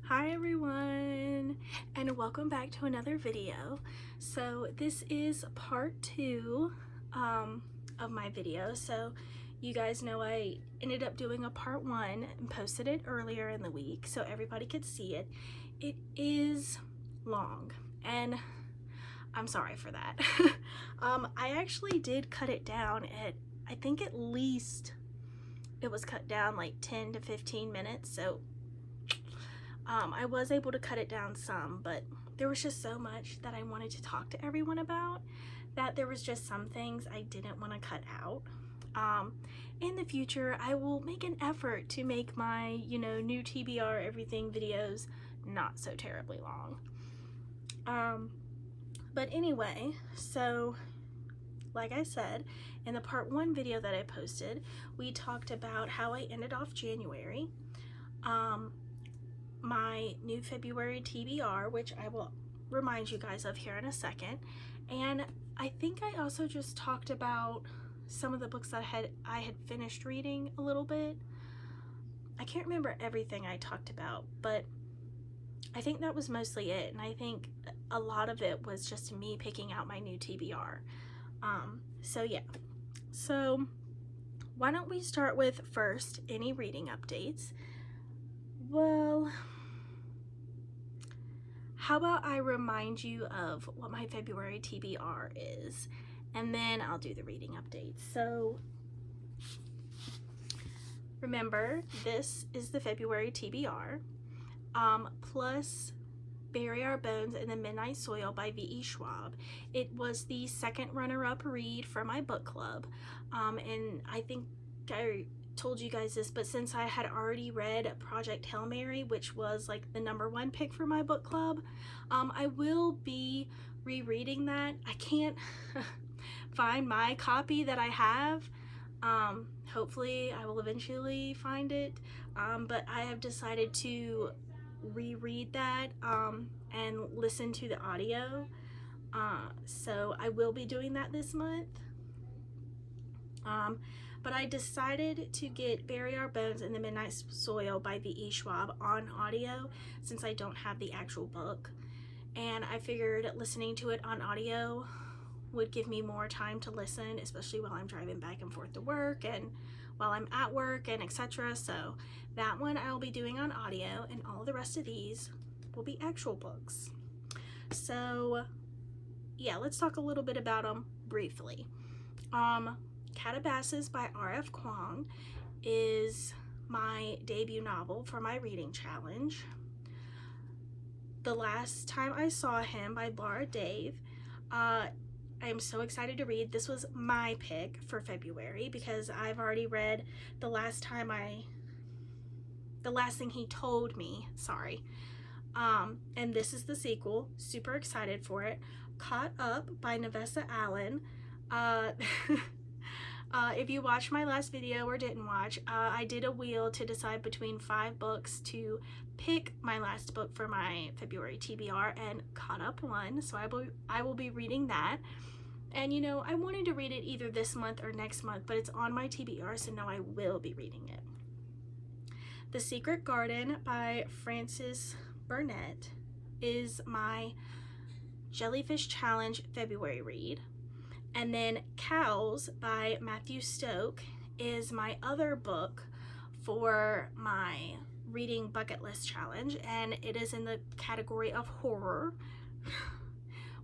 Hi everyone, and welcome back to another video. So this is part 2 of my video. So you guys know I ended up doing a part 1 and posted it earlier in the week so everybody could see it. It is long and I'm sorry for that. I actually did cut it down I think at least it was cut down like 10 to 15 minutes. So I was able to cut it down some, but there was just so much that I wanted to talk to everyone about that there was just some things I didn't want to cut out. In the future, I will make an effort to make my, new TBR everything videos not so terribly long. But anyway, so like I said, in the part 1 video that I posted, we talked about how I ended off January. My new February TBR, which I will remind you guys of here in a second. And I think I also just talked about some of the books that I had finished reading a little bit. I can't remember everything I talked about, but I think that was mostly it. And I think a lot of it was just me picking out my new TBR. So yeah. So why don't we start with first any reading updates? Well, how about I remind you of what my February TBR is, and then I'll do the reading updates. So remember, this is the February TBR, plus Bury Our Bones in the Midnight Soil by V.E. Schwab. It was the second runner-up read for my book club, and I think I told you guys this, but since I had already read Project Hail Mary, which was like the #1 pick for my book club, I will be rereading that. I can't find my copy that I have. Hopefully I will eventually find it, but I have decided to reread that and listen to the audio, so I will be doing that this month. But I decided to get Bury Our Bones in the Midnight Soil by V.E. Schwab on audio since I don't have the actual book. And I figured listening to it on audio would give me more time to listen, especially while I'm driving back and forth to work and while I'm at work and etc. So that one I'll be doing on audio, and all the rest of these will be actual books. So yeah, let's talk a little bit about them briefly. Calabasas by R.F. Kuang is my debut novel for my reading challenge. The Last Time I Saw Him by Laura Dave. I am so excited to read. This was my pick for February because I've already read The Last Thing He Told Me, sorry. And this is the sequel. Super excited for it. Caught Up by Nevessa Allen. If you watched my last video or didn't watch, I did a wheel to decide between 5 books to pick my last book for my February TBR, and Caught Up won, so I will be reading that. And I wanted to read it either this month or next month, but it's on my TBR, so now I will be reading it. The Secret Garden by Frances Burnett is my Jellyfish Challenge February read. And then Cows by Matthew Stoke is my other book for my reading bucket list challenge, and it is in the category of horror,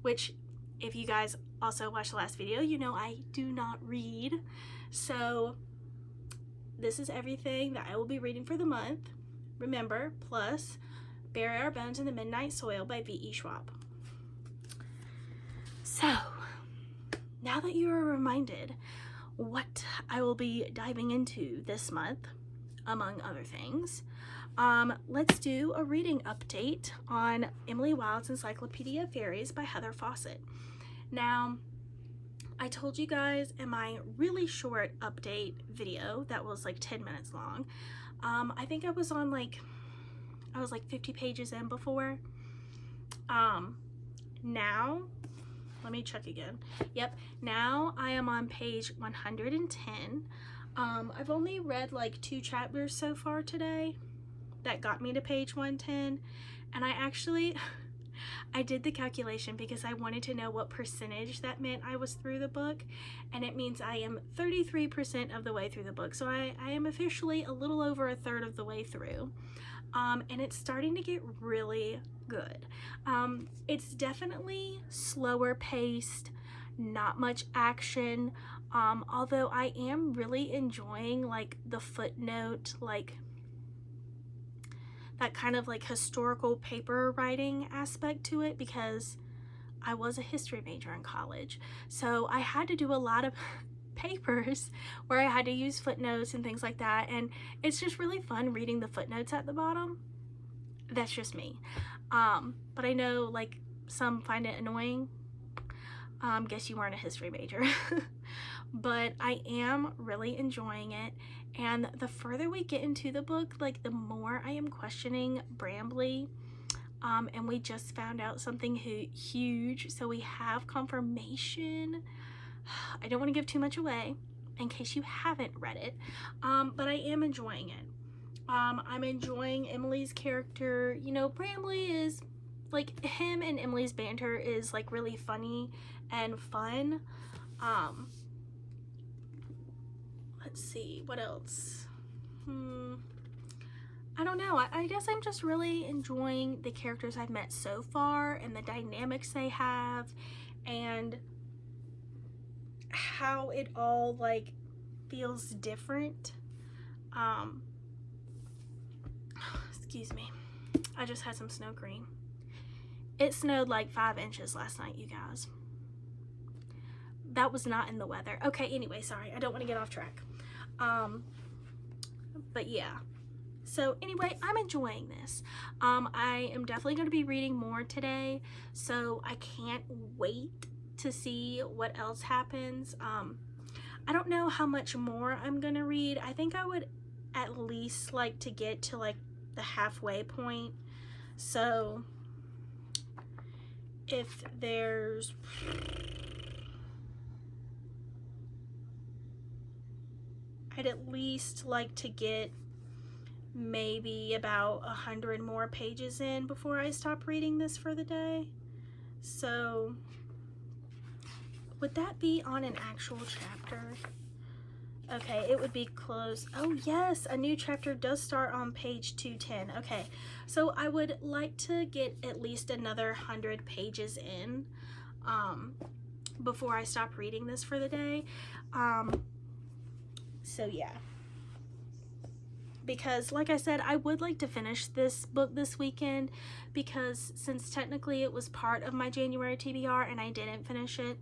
which if you guys also watched the last video, I do not read. So this is everything that I will be reading for the month. Remember, plus Bury Our Bones in the Midnight Soil by V.E. Schwab. So now that you are reminded what I will be diving into this month, among other things, let's do a reading update on Emily Wilde's Encyclopedia of Fairies by Heather Fawcett. Now, I told you guys in my really short update video that was like 10 minutes long, I think I was like 50 pages in before. Now, let me check again. Yep, now I am on page 110. I've only read like 2 chapters so far today, that got me to page 110. And I did the calculation because I wanted to know what percentage that meant I was through the book, and it means I am 33% of the way through the book. So I am officially a little over a third of the way through, and it's starting to get really good. It's definitely slower paced, not much action, although I am really enjoying like the footnote, like that kind of like historical paper writing aspect to it, because I was a history major in college, so I had to do a lot of papers where I had to use footnotes and things like that, and it's just really fun reading the footnotes at the bottom. That's just me. But I know like some find it annoying. Guess you weren't a history major. But I am really enjoying it, and the further we get into the book, like the more I am questioning Brambley. And we just found out something huge, so we have confirmation. I don't want to give too much away in case you haven't read it, but I am enjoying it. I'm enjoying Emily's character. You know, Brambley is like, him and Emily's banter is like really funny and fun. Let's see, what else? I don't know. I guess I'm just really enjoying the characters I've met so far and the dynamics they have and how it all like feels different. Excuse me. I just had some snow cream. It snowed like 5 inches last night, you guys. That was not in the weather. Okay, anyway, sorry. I don't want to get off track. But yeah. So anyway, I'm enjoying this. I am definitely going to be reading more today, so I can't wait to see what else happens. I don't know how much more I'm going to read. I think I would at least like to get to like the halfway point. So if there's... I'd at least like to get maybe about 100 more pages in before I stop reading this for the day. So would that be on an actual chapter? Okay, it would be close. Oh yes, a new chapter does start on page 210. Okay, so I would like to get at least another 100 pages in before I stop reading this for the day. So yeah, because like I said, I would like to finish this book this weekend, because since technically it was part of my January TBR and I didn't finish it,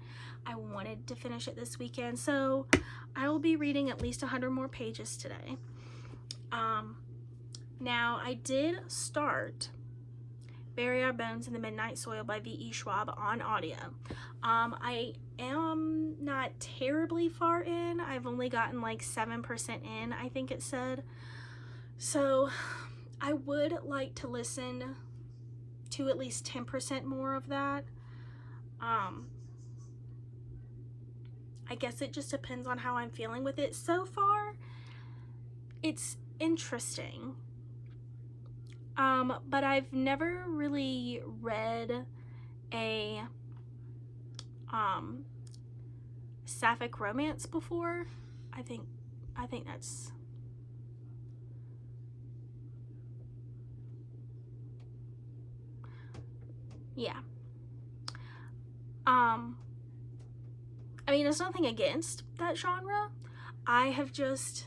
I wanted to finish it this weekend. So I will be reading at least 100 more pages today. Now I did start Bury Our Bones in the Midnight Soil by V.E. Schwab on audio. I am not terribly far in. I've only gotten like 7% in, I think it said. So I would like to listen to at least 10% more of that. I guess it just depends on how I'm feeling with it. So far, it's interesting. But I've never really read a sapphic romance before. I think that's... yeah. I mean, it's nothing against that genre. I have just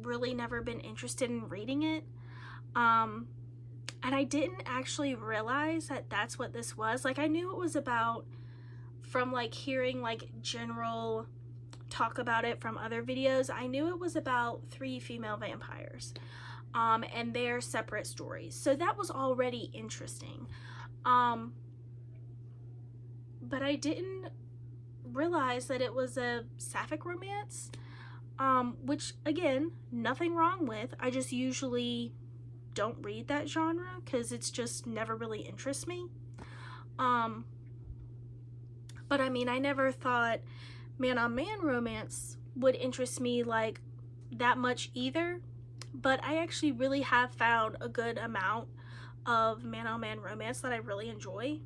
really never been interested in reading it. And I didn't actually realize that that's what this was. Like, I knew it was about from like hearing like general talk about it from other videos. I knew it was about 3 female vampires and their separate stories. So that was already interesting. But I didn't realize that it was a sapphic romance, which again, nothing wrong with. I just usually don't read that genre because it's just never really interests me. But I mean, I never thought man-on-man romance would interest me like that much either. but I actually really have found a good amount of man-on-man romance that I really enjoy.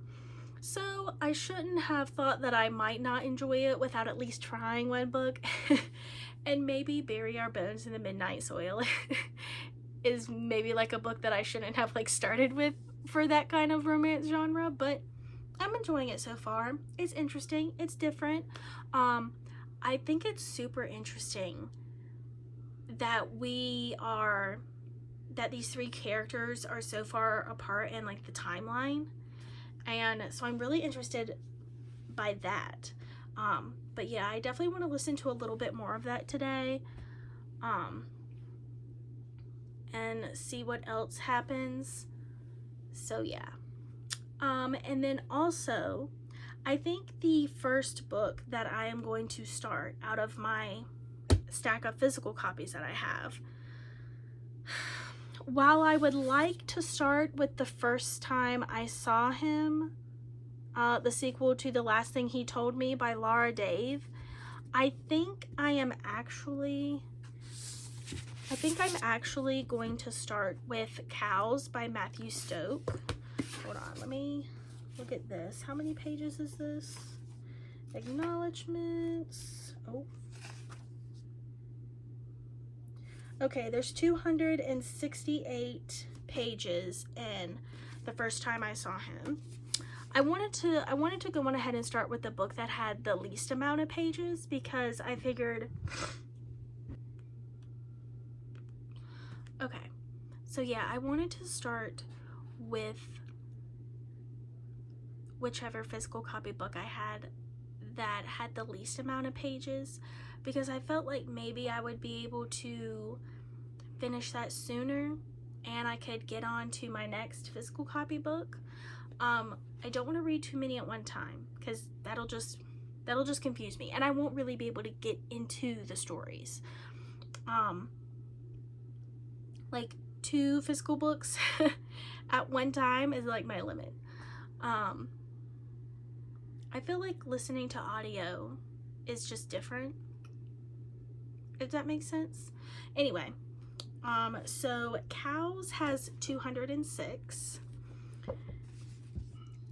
So I shouldn't have thought that I might not enjoy it without at least trying one book. And maybe Bury Our Bones in the Midnight Soil is maybe like a book that I shouldn't have like started with for that kind of romance genre, but I'm enjoying it so far. It's interesting, it's different. I think it's super interesting that these three characters are so far apart in like the timeline, and so I'm really interested by that. But yeah, I definitely want to listen to a little bit more of that today, and see what else happens. So yeah. And then also, I think the first book that I am going to start out of my stack of physical copies that I have, while I would like to start with The First Time I Saw Him, the sequel to The Last Thing He Told Me by Laura Dave, I think I'm actually going to start with Cows by Matthew Stoke. Hold on, let me look at this. How many pages is this? Acknowledgements. Oh. Okay, there's 268 pages in The First Time I Saw Him. I wanted to go on ahead and start with the book that had the least amount of pages, because I figured, okay, so yeah, I wanted to start with whichever physical copy book I had that had the least amount of pages, because I felt like maybe I would be able to finish that sooner and I could get on to my next physical copy book. I don't want to read too many at one time, because that'll just confuse me, and I won't really be able to get into the stories. Like 2 physical books at one time is like my limit. I feel like listening to audio is just different, if that makes sense. Anyway, so Cows has 206.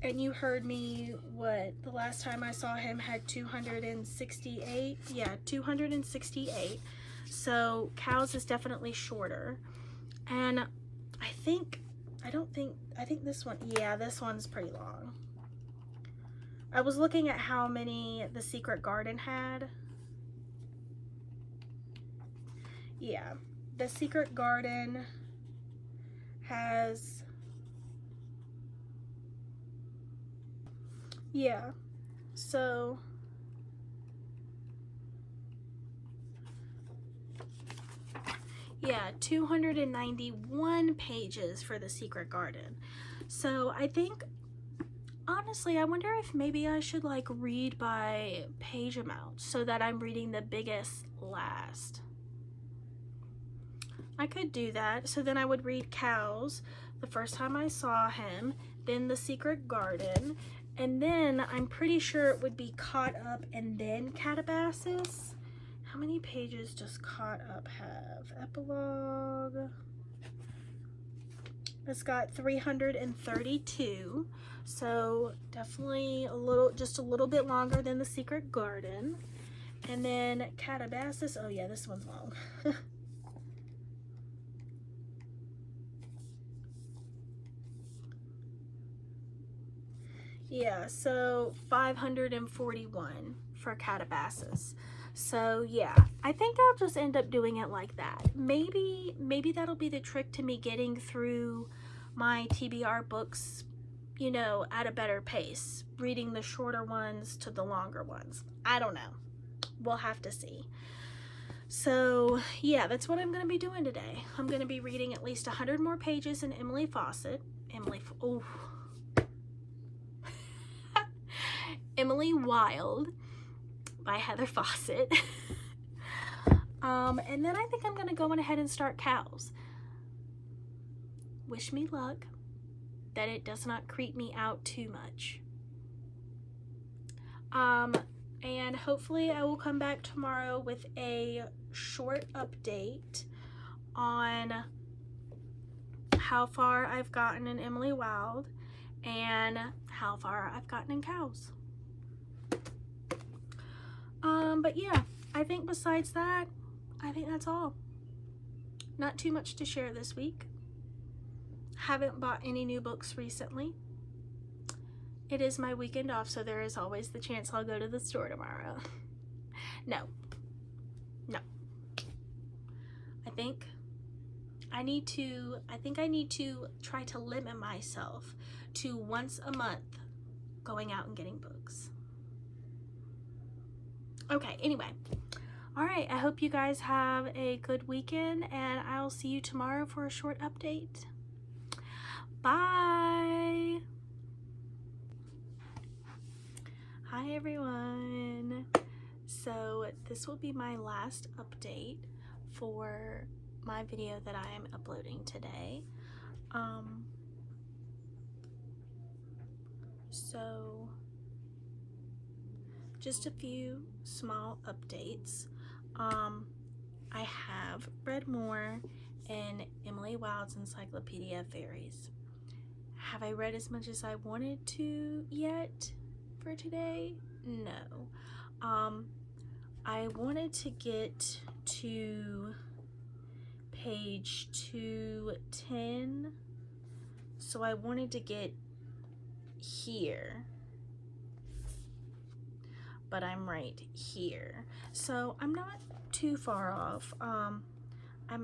And you heard me, what, the last time I saw him had 268? Yeah, 268. So Cows is definitely shorter. And I think this one, yeah, this one's pretty long. I was looking at how many The Secret Garden had. Yeah, The Secret Garden has, yeah, so yeah, 291 pages for The Secret Garden. So I think, honestly, I wonder if maybe I should like read by page amount so that I'm reading the biggest last. I could do that. So then I would read Cows, The First Time I Saw Him, then The Secret Garden, and then I'm pretty sure it would be Caught Up and then Calabasas. How many pages does Caught Up have? Epilogue. It's got 332, so definitely just a little bit longer than The Secret Garden. And then Calabasas, oh yeah, this one's long. Yeah, so 541 for Calabasas. So yeah, I think I'll just end up doing it like that. Maybe that'll be the trick to me getting through my TBR books, you know, at a better pace, reading the shorter ones to the longer ones. I don't know. We'll have to see. So yeah, that's what I'm going to be doing today. I'm going to be reading at least 100 more pages in Emily Wild by Heather Fawcett. And then I think I'm going to go on ahead and start Cows. Wish me luck, that it does not creep me out too much. And hopefully I will come back tomorrow with a short update on how far I've gotten in Emily Wilde and how far I've gotten in Cows. But yeah, I think besides that, I think that's all. Not too much to share this week. Haven't bought any new books recently. It is my weekend off, so there is always the chance I'll go to the store tomorrow. No. I think I need to try to limit myself to once a month going out and getting books. Okay, anyway. All right, I hope you guys have a good weekend, and I'll see you tomorrow for a short update. Bye. Hi, everyone. So this will be my last update for my video that I am uploading today. So just a few small updates. I have read more in Emily Wilde's Encyclopedia of Fairies. Have I read as much as I wanted to yet for today? No. I wanted to get to page 210, so I wanted to get here, but I'm right here, so I'm not too far off. I'm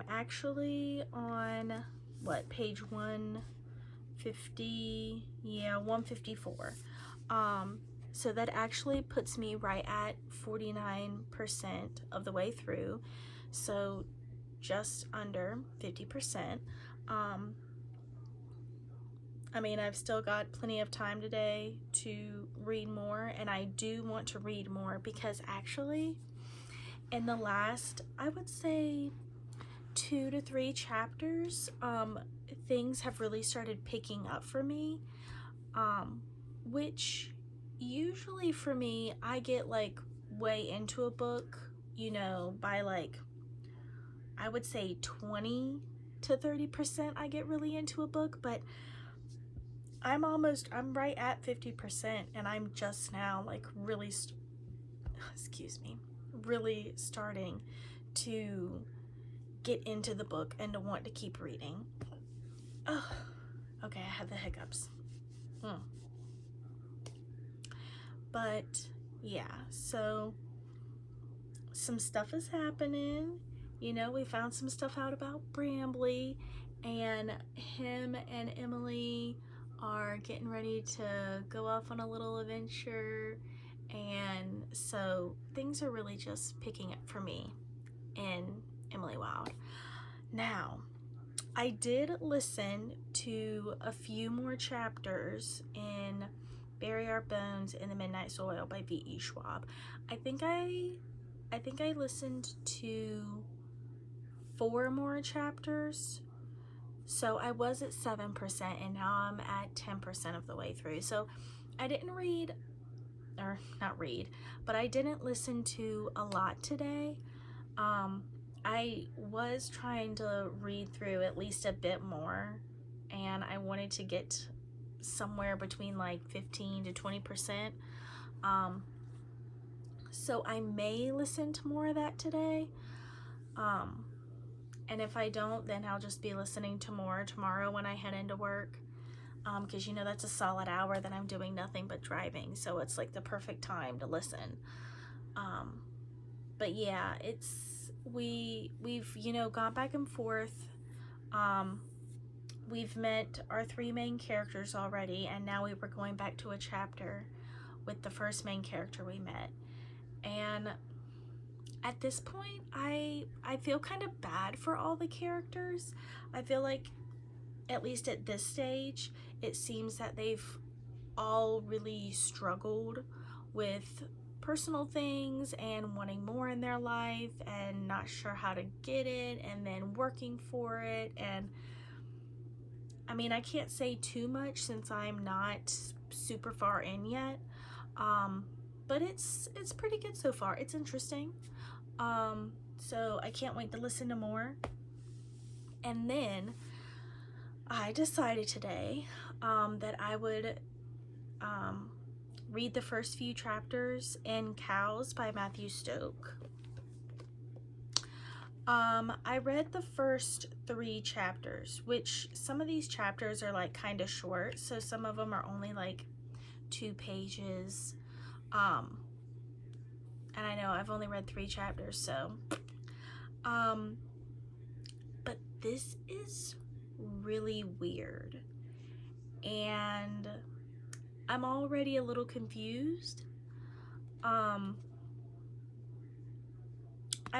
actually on what, page 150? Yeah, 154. So that actually puts me right at 49% of the way through, so just under 50%. I mean, I've still got plenty of time today to read more, and I do want to read more because actually in the last, I would say 2 to 3 chapters, things have really started picking up for me, which usually for me, I get like way into a book, you know, by like, I would say 20 to 30% I get really into a book, but I'm right at 50%, and I'm just now like really, really starting to get into the book and to want to keep reading. Oh, okay, I have the hiccups. But yeah, so some stuff is happening. You know, we found some stuff out about Brambly, and him and Emily are getting ready to go off on a little adventure, and so things are really just picking up for me in Emily Wilde. Now, I did listen to a few more chapters in Bury Our Bones in the Midnight Soil by V.E. Schwab. I think I listened to 4 more chapters, so I was at 7%, and now I'm at 10% of the way through. So I didn't read, or not read, but I didn't listen to a lot today. I was trying to read through at least a bit more, and I wanted to get somewhere between like 15 to 20%. So I may listen to more of that today. And if I don't, then I'll just be listening to more tomorrow when I head into work. Because you know, that's a solid hour that I'm doing nothing but driving, so it's like the perfect time to listen. But yeah, we've you know, gone back and forth. We've met our 3 main characters already, and now we were going back to a chapter with the first main character we met. And at this point, I feel kind of bad for all the characters. I feel like, at least at this stage, it seems that they've all really struggled with personal things and wanting more in their life and not sure how to get it, and then working for it. And I mean, I can't say too much since I'm not super far in yet, but it's pretty good so far. It's interesting. So I can't wait to listen to more. And then I decided today that I would read the first few chapters in Cows by Matthew Stoke. I read the first 3 chapters, which some of these chapters are like kind of short, so some of them are only like 2 pages. And I know I've only read 3 chapters, so but this is really weird, and I'm already a little confused. I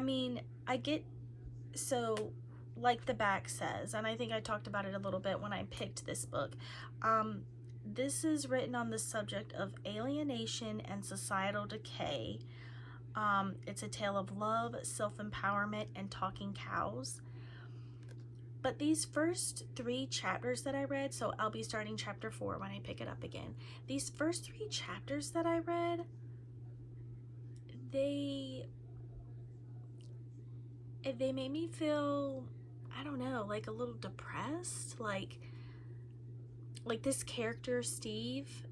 mean, I get, so like the back says, and I think I talked about it a little bit when I picked this book, this is written on the subject of alienation and societal decay. It's a tale of love, self-empowerment, and talking cows. But these first 3 chapters that I read, so I'll be starting chapter 4 when I pick it up again. These first 3 chapters that I read, they made me feel, I don't know, like a little depressed. Like this character, Steve,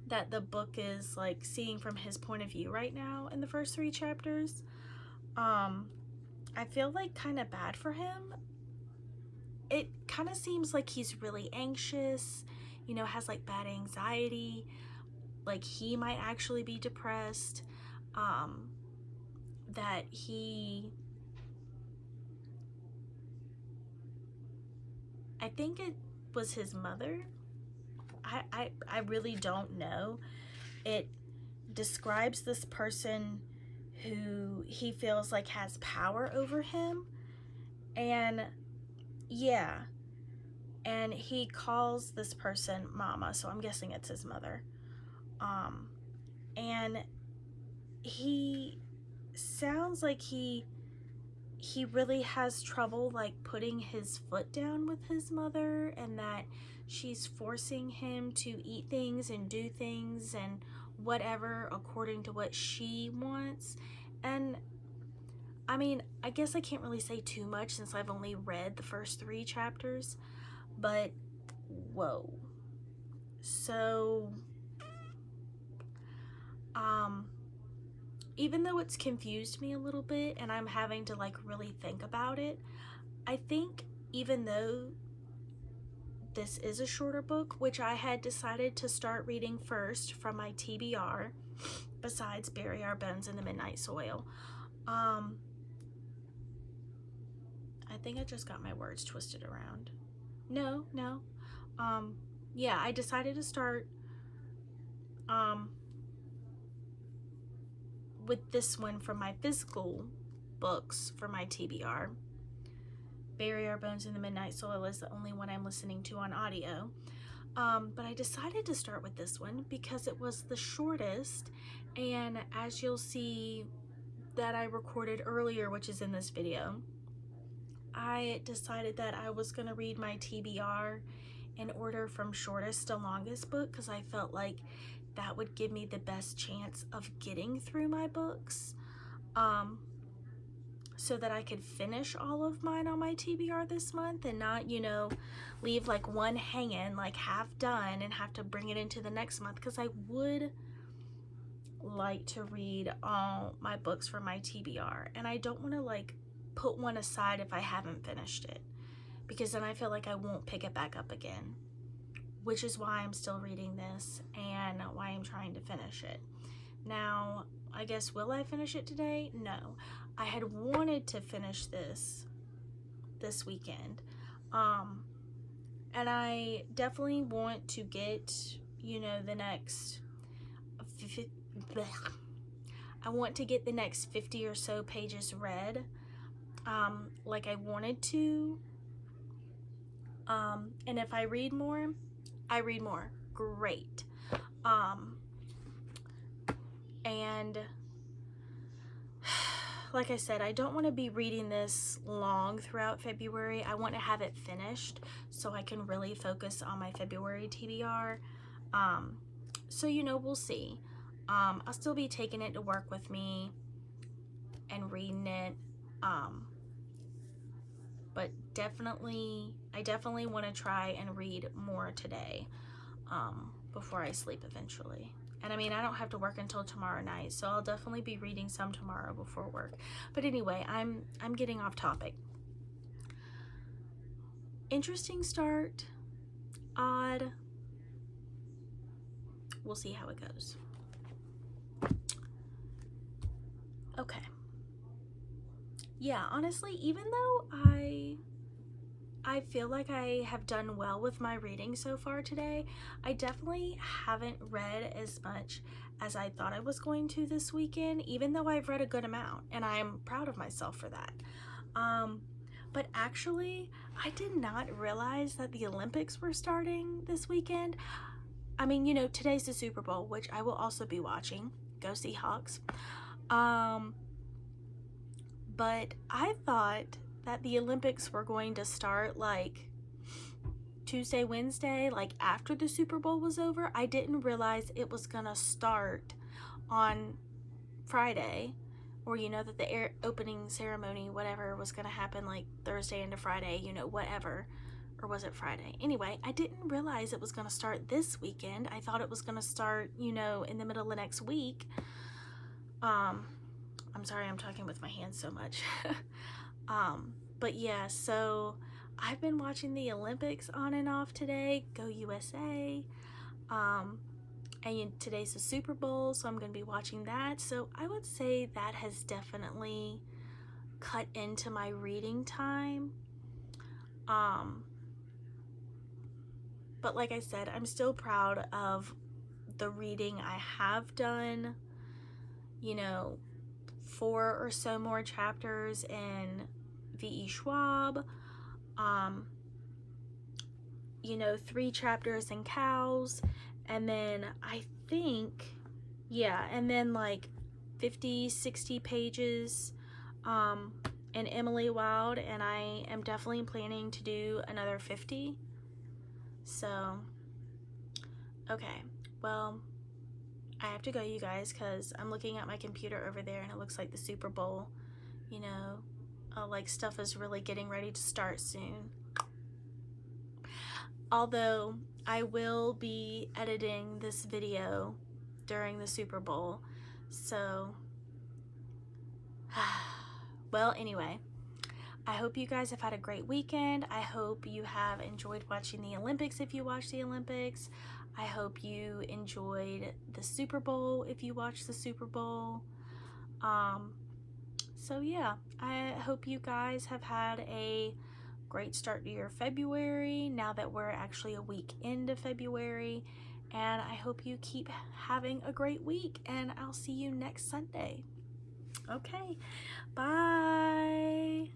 that the book is like seeing from his point of view right now in the first 3 chapters. I feel like kind of bad for him. It kind of seems like he's really anxious, you know, has like bad anxiety, like he might actually be depressed, that I think it was his mother. I really don't know. It describes this person who he feels like has power over him, and yeah, and he calls this person mama, so I'm guessing it's his mother. And he sounds like he really has trouble like putting his foot down with his mother, and that she's forcing him to eat things and do things and whatever according to what she wants. And I mean, I guess I can't really say too much since I've only read the first 3 chapters, but whoa. So even though it's confused me a little bit and I'm having to like really think about it, I think even though this is a shorter book, which I had decided to start reading first from my TBR, besides Bury Our Bones in the Midnight Soil, I think I just got my words twisted around. No. Yeah, I decided to start with this one from my physical books for my TBR. Bury Our Bones in the Midnight Soil is the only one I'm listening to on audio. But I decided to start with this one because it was the shortest, and as you'll see that I recorded earlier, which is in this video, I decided that I was going to read my TBR in order from shortest to longest book because I felt like that would give me the best chance of getting through my books, so that I could finish all of mine on my TBR this month and not, you know, leave like one hanging, like half done, and have to bring it into the next month, because I would like to read all my books for my TBR, and I don't want to like put one aside if I haven't finished it, because then I feel like I won't pick it back up again, which is why I'm still reading this and why I'm trying to finish it. Now, I guess, will I finish it today? No. I had wanted to finish this weekend. And I definitely want to get, you know, the next, I want to get the next 50 or so pages read, like I wanted to. And if I read more, great. And like I said, I don't want to be reading this long throughout February. I want to have it finished so I can really focus on my February TBR. So, you know, we'll see. I'll still be taking it to work with me and reading it. definitely want to try and read more today, before I sleep eventually. And I mean, I don't have to work until tomorrow night, so I'll definitely be reading some tomorrow before work. But anyway, I'm getting off topic. Interesting start, odd. We'll see how it goes. Okay. Yeah, honestly, even though I feel like I have done well with my reading so far today, I definitely haven't read as much as I thought I was going to this weekend, even though I've read a good amount, and I'm proud of myself for that. But actually, I did not realize that the Olympics were starting this weekend. I mean, you know, today's the Super Bowl, which I will also be watching. Go Seahawks. But I thought that the Olympics were going to start like Tuesday, Wednesday, like after the Super Bowl was over. I didn't realize it was gonna start on Friday, or you know, that the opening ceremony, whatever, was gonna happen like Thursday into Friday, you know, whatever. Or was it Friday? Anyway, I didn't realize it was gonna start this weekend. I thought it was gonna start, you know, in the middle of next week. I'm sorry, I'm talking with my hands so much. But yeah, so I've been watching the Olympics on and off today. Go USA. And today's the Super Bowl, so I'm going to be watching that. So I would say that has definitely cut into my reading time. But like I said, I'm still proud of the reading I have done. You know, 4 or so more chapters in V.E. Schwab. You know, 3 chapters in Cows, and then I think, yeah, and then like 50, 60 pages in Emily Wilde, and I am definitely planning to do another 50. So, okay, well, I have to go, you guys, because I'm looking at my computer over there and it looks like the Super Bowl, you know, like stuff is really getting ready to start soon. Although I will be editing this video during the Super Bowl, so well, anyway, I hope you guys have had a great weekend. I hope you have enjoyed watching the Olympics if you watch the Olympics. I hope you enjoyed the Super Bowl if you watch the Super Bowl. So yeah, I hope you guys have had a great start to your February now that we're actually a week into February, and I hope you keep having a great week, and I'll see you next Sunday. Okay, bye.